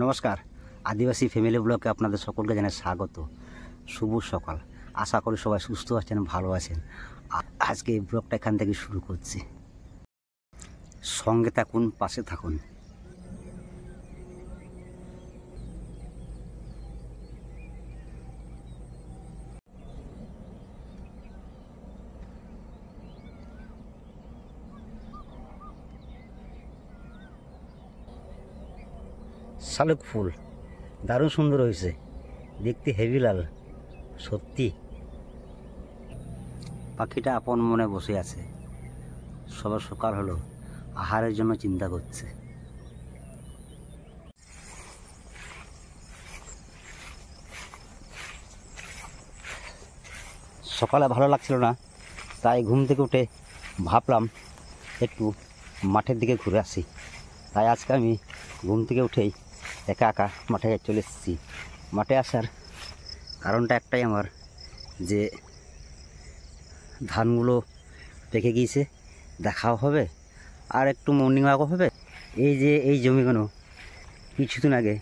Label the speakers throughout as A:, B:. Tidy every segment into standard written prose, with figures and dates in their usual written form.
A: নমস্কার, আদিবাসী ফ্যামিলি ব্লগে আপনাদের সকলকে জানাই স্বাগত। শুভ সকাল। আশা করি সবাই সুস্থ আছেন, ভালো আছেন। আজকে এই ব্লগটা এখান থেকে শুরু করছি। সঙ্গে থাকুন, পাশে থাকুন। শালুক ফুল দারুণ সুন্দর হয়েছে, দেখতে হেভি লাল। সত্যি পাখিটা আপন মনে বসে আছে। সবার সকাল হলো, আহারের জন্য চিন্তা করছে। সকালে ভালো লাগছিল না, তাই ঘুম থেকে উঠে ভাবলাম একটু মাঠের দিকে ঘুরে আসি। তাই আজকে আমি ঘুম থেকে উঠেই একা একা মাঠে চলে এসেছি। মাঠে আসার কারণটা একটাই আমার, যে ধানগুলো পেকে গিয়েছে, দেখাও হবে আর একটু মর্নিং ওয়াকও হবে। এই যে এই জমিগুলো কিছুদিন আগে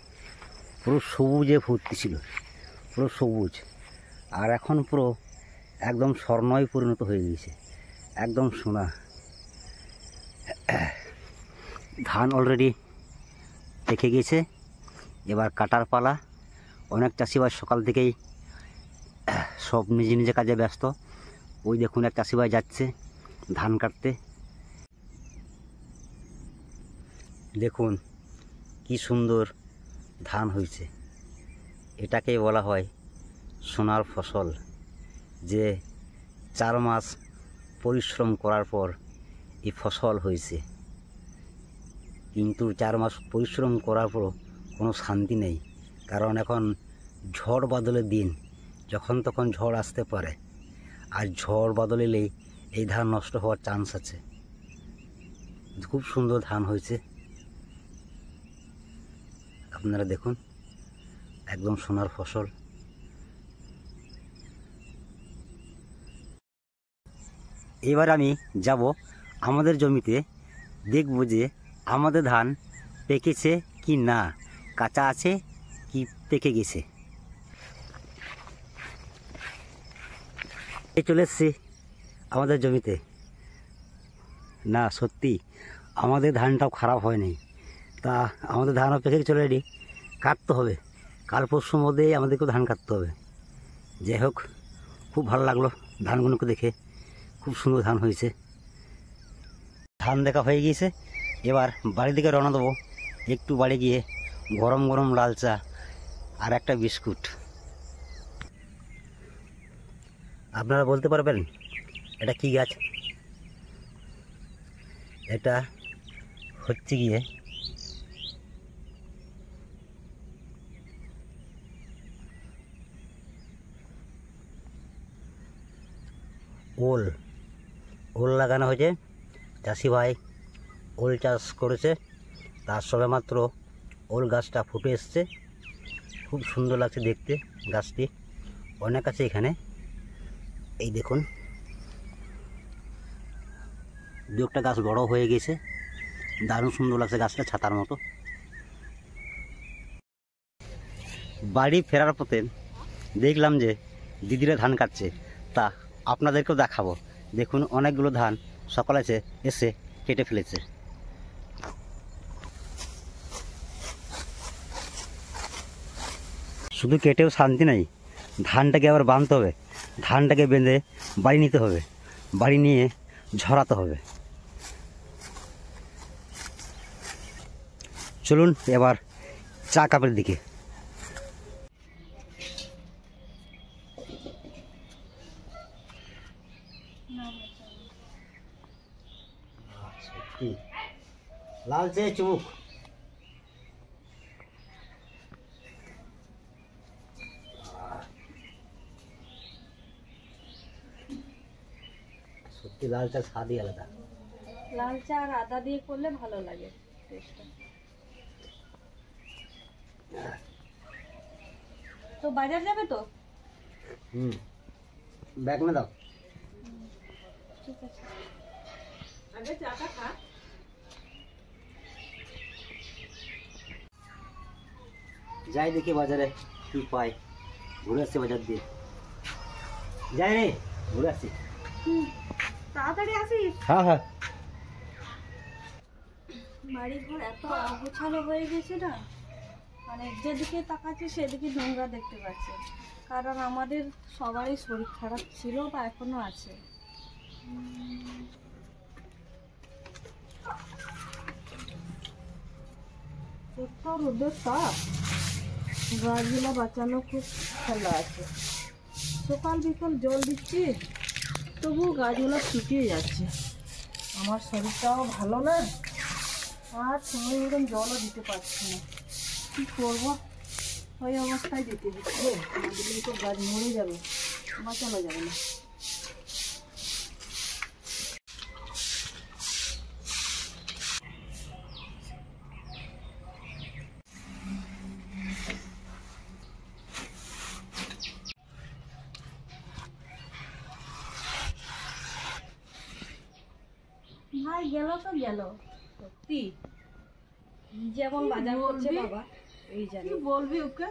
A: পুরো সবুজে ভর্তি ছিল, পুরো সবুজ, আর এখন পুরো একদম স্বর্ণয় পরিণত হয়ে গিয়েছে, একদম সোনা। ধান অলরেডি পেকে গিয়েছে, এবার কাটার পালা। অনেক চাষিভাই সকাল থেকেই সব নিজে নিজে কাজে ব্যস্ত। ওই দেখুন এক চাষিভাই যাচ্ছে ধান কাটতে। দেখুন কি সুন্দর ধান হয়েছে। এটাকেই বলা হয় সোনার ফসল, যে 4 মাস পরিশ্রম করার পর এই ফসল হয়েছে। কিন্তু 4 মাস পরিশ্রম করার পরও কোনো শান্তি নেই, কারণ এখন ঝড় বাদলের দিন, যখন তখন ঝড় আসতে পারে, আর ঝড় বাদল এলেই এই ধান নষ্ট হওয়ার চান্স আছে। খুব সুন্দর ধান হয়েছে, আপনারা দেখুন, একদম সোনার ফসল। এবার আমি যাব আমাদের জমিতে, দেখব যে আমাদের ধান পেকেছে কি না, কাঁচা আছে কি পেকে গেছে। চলে এসছি আমাদের জমিতে। না সত্যি আমাদের ধানটাও খারাপ হয়নি, তা আমাদের ধানও পেকে চলে রেডি, কাটতে হবে। কাল পরশুর মধ্যেই আমাদেরকেও ধান কাটতে হবে। যাই হোক, খুব ভালো লাগলো ধানগুলোকে দেখে, খুব সুন্দর ধান হয়েছে। ধান দেখা হয়ে গিয়েছে, এবার বাড়ির দিকে রওনা দেবো। একটু বাড়ি গিয়ে গরম গরম লাল চা আর একটা বিস্কুট। আপনারা বলতে পারবেন এটা কি গাছ? এটা হচ্ছে গিয়ে ওল। ওল লাগানো হয়েছে, চাষি ভাই ওল চাষ করেছে, তার সবে মাত্র ওল গাছটা ফুটে এসছে। খুব সুন্দর লাগছে দেখতে গাছটি, অনেক আছে এখানে। এই দেখুন, দু একটা গাছ বড় হয়ে গেছে, দারুণ সুন্দর লাগছে গাছটা, ছাতার মতো। বাড়ি ফেরার পথে দেখলাম যে দিদিরা ধান কাটছে, তা আপনাদেরকেও দেখাবো। দেখুন অনেকগুলো ধান সকালে এসে কেটে ফেলেছে। শুধু কেটেও শান্তি নেই, ধানটাকে আবার বাঁধতে হবে, ধানটাকে বেঁধে বাড়ি নিতে হবে, বাড়ি নিয়ে ঝরাতে হবে। চলুন এবার চা কাপের দিকে। লাল চে চুমুক। সত্যি লাল চা স্বাদই আলাদা।
B: লাল চা আর আদা দিয়ে করলে ভালো লাগে টেস্টটা। তো বাজার যাবে তো?
A: ব্যাগ में দাও।
B: ঠিক আছে, আগে চাটা খা।
A: যাই দেখি বাজারে কি পাই, ঘুরে আসছি বাজার দিয়ে। যাই রে, ঘুরে আসছি।
B: তাড়াতাড়ি আসিস।
A: হ্যাঁ হ্যাঁ।
B: বাড়ি ঘর এত অগোছালো হয়ে গেছে না, মানে যেদিকে তাকাচ্ছি সেদিকে নোংরা দেখতে পাচ্ছি। কারণ আমাদের সবারই শরীর খারাপ ছিল বা এখনো আছে। এত রোদের তাপ, গাছগুলো বাঁচানো খুব খেলা আছে। সকাল বিকাল জল দিচ্ছি, তবুও গাছগুলো শুকিয়ে যাচ্ছে। আমার শরীরটাও ভালো না, আর সময় মতন জলও দিতে পারছি না। কী করবো, ওই অবস্থায় দিতে হচ্ছে। আমাদের তো গাছ মরে যাবে, বাঁচানো যাবে না। ভাই গেল তো গেল, সত্যি যেমন বাজার করছে বাবা এই জানি।
C: বলবি ওকে,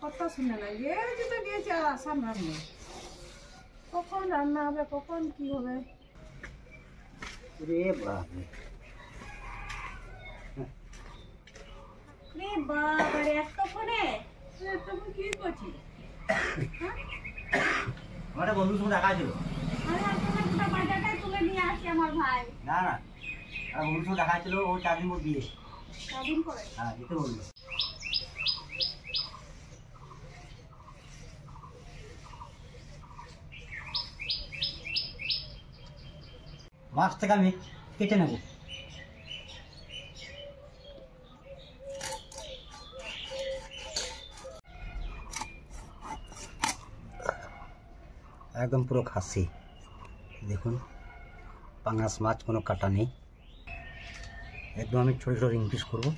C: কথা শুনে না, গেছে তো গেছে, আর আসার নাম নেই। কখন রান্না হবে, কখন কি হবে।
A: রে বাপরে,
B: রে বাবা রে, এতক্ষণে
C: তুমি কি করছিস?
A: আমার একটা বন্ধুর সঙ্গে দেখা ছিল।
B: গোটা বাজারটাই তুলে নিয়ে আসি আমার ভাই।
A: না না, একটা বন্ধুর সঙ্গে দেখা ছিল, ও 4 দিন পর বিয়ে।
B: সারাদিন করে
A: হ্যাঁ, যেতে বললো। মাছটাকে আমি কেটে নেব। একদম পুরো খাসি, দেখুন পাঙাশ মাছ, কোনো কাটা নেই। একদম আমি ছোটো ছোটো রিং পিস করবো।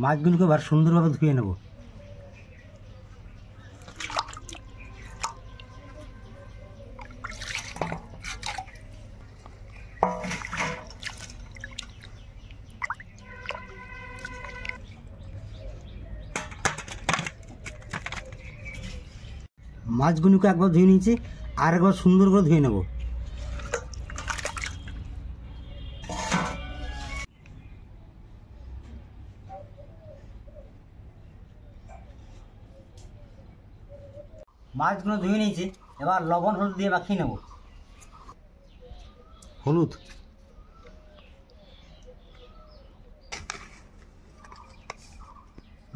A: মাছগুলোকে এবার সুন্দরভাবে ধুয়ে নেব। মাছগুলোকে একবার ধুয়ে নিয়েছি, আর একবার সুন্দর করে ধুয়ে নেব। মাছগুলো ধুয়ে নিয়েছি, এবার লবণ হলুদ দিয়ে মাখিয়ে নেব। হলুদ,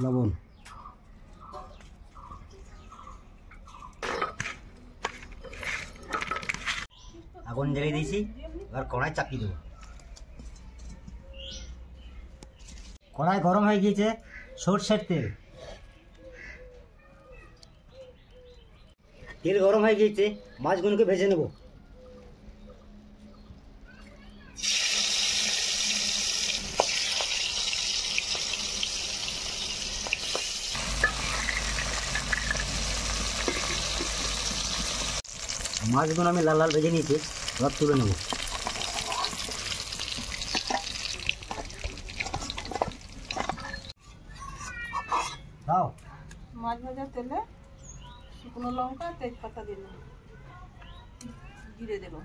A: লবণ, আগুন জ্বালিয়ে দিয়েছি, এবার কড়াই চাপিয়ে দেবো। কড়াই গরম হয়ে গিয়েছে, সরষের তেল। তেল গরম হয়ে গিয়েছে, মাছগুলোকে ভেজে নেব। মাছগুলো আমি লাল লাল ভেজে নিয়েছি, এবার তুলে নেব। দাও,
C: মাছ ভাজার তেলে শুকনো লঙ্কা, তেজপাতা দিলাম, জিরে দেব।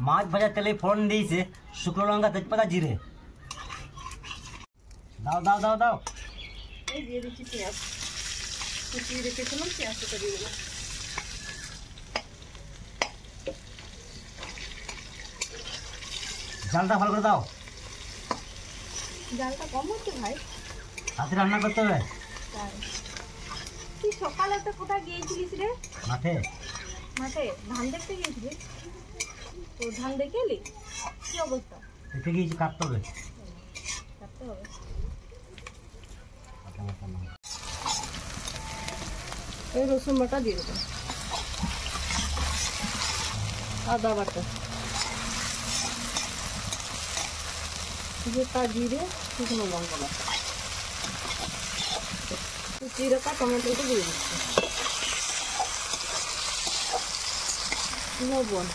A: মাছ ভাজার তেলে ফোড়ন দিয়েছে, শুকনো লঙ্কা, তেজপাতা, জিরে। দাও দাও দাও দাও।
C: এই দিয়ে দিচ্ছি পেঁয়াজ, কুচিয়ে রেখেছিলাম, পেঁয়াজটা দিয়ে দিলাম।
A: জালটা ভালো করে দাও।
B: জালটা কম হচ্ছে ভাই।
A: হাতে রান্না করতে হবে।
B: তাই তুই সকালে তো কোথায় গিয়েছিলিস রে?
A: মাঠে।
B: মাঠে ধান দেখতে গিয়েছিলিস? তো ধান দেখে এলি? কি অবস্থা?
A: দেখে গিয়েছি, কাটতে হবে।
B: কাটতে হবে। এই রসুন বাটা দিয়ে দেবো, আদা বাটা, গোটা জিরে, শুকনো লঙ্কা বাটা। কুচিয়ে রাখা টমেটোটা দিয়ে দিচ্ছি, লবণ,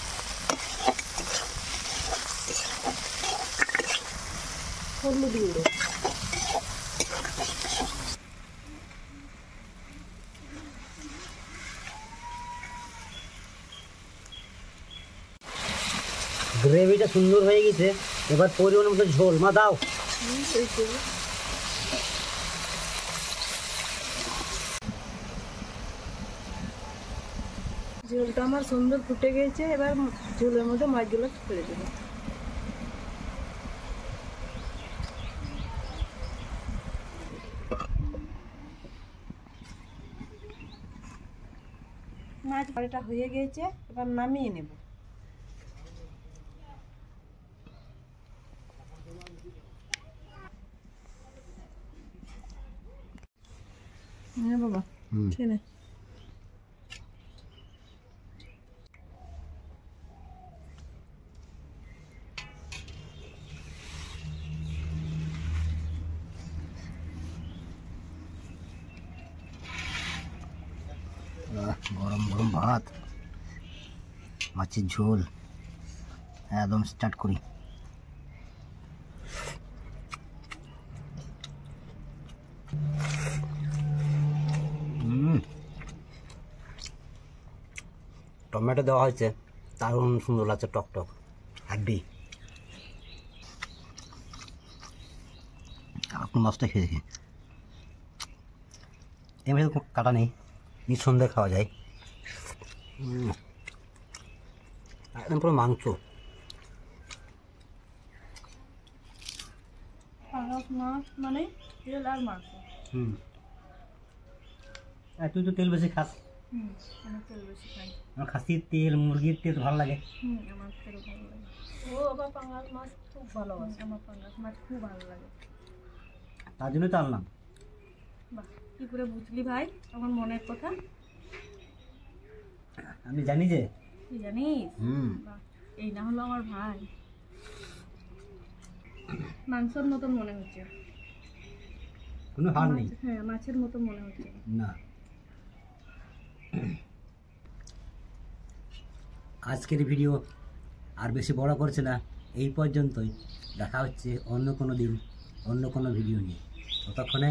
B: হলুদ গুঁড়ো,
A: গ্রেভিটা সুন্দর হয়ে গেছে, এবার পরিমাণ মতো ঝোল মা দাও।
B: এই দেবো। ঝোলটা আমার সুন্দর ফুটে গেছে, এবার ঝোলের মধ্যে মাছগুলো ছেড়ে দেবো। মাছ ভাজাটা হয়ে গেছে, এবার নামিয়ে নেব। হ্যাঁ বাবা, ঠিক আছে।
A: গরম গরম ভাত, মাছের ঝোল, একদম স্টার্ট করি। টমেটো দেওয়া হয়েছে, দারুণ সুন্দর লাগছে, টক টক হাড্ডি। আপনি মাছটা খেয়ে দেখি, এমনি কাটা নেই, নিঃসন্দেহে খাওয়া যায়। একদম পুরো মাংস।
B: পাঙাশ মাছ মানে তেল আর মাংস।
A: আর তুই তো তেল বেশি খাস।
B: আমি তেল বেশি খাই।
A: আমার খাসির তেল, মুরগির তেল ভালো লাগে।
B: আমার তেল ভালো লাগে। ও আবার পাঙাশ মাছ খুব ভালোবাসে, আমার পাঙাশ মাছ খুব ভালো লাগে।
A: তার জন্যই তো আনলাম।
B: বাহ, কি করে বুঝলি ভাই আমার মনের কথা?
A: আমি জানি যে।
B: তুই জানিস? বাহ, এই না হলো আমার ভাই। মাংসের মতন মনে হচ্ছে,
A: কোনো হার নেই।
B: হ্যাঁ, মাছের মতো মনে হচ্ছে
A: না। আজকের ভিডিও আর বেশি বড় করছে না, এই পর্যন্তই। দেখা হচ্ছে অন্য কোনো দিন অন্য কোনো ভিডিও নিয়ে। ততক্ষণে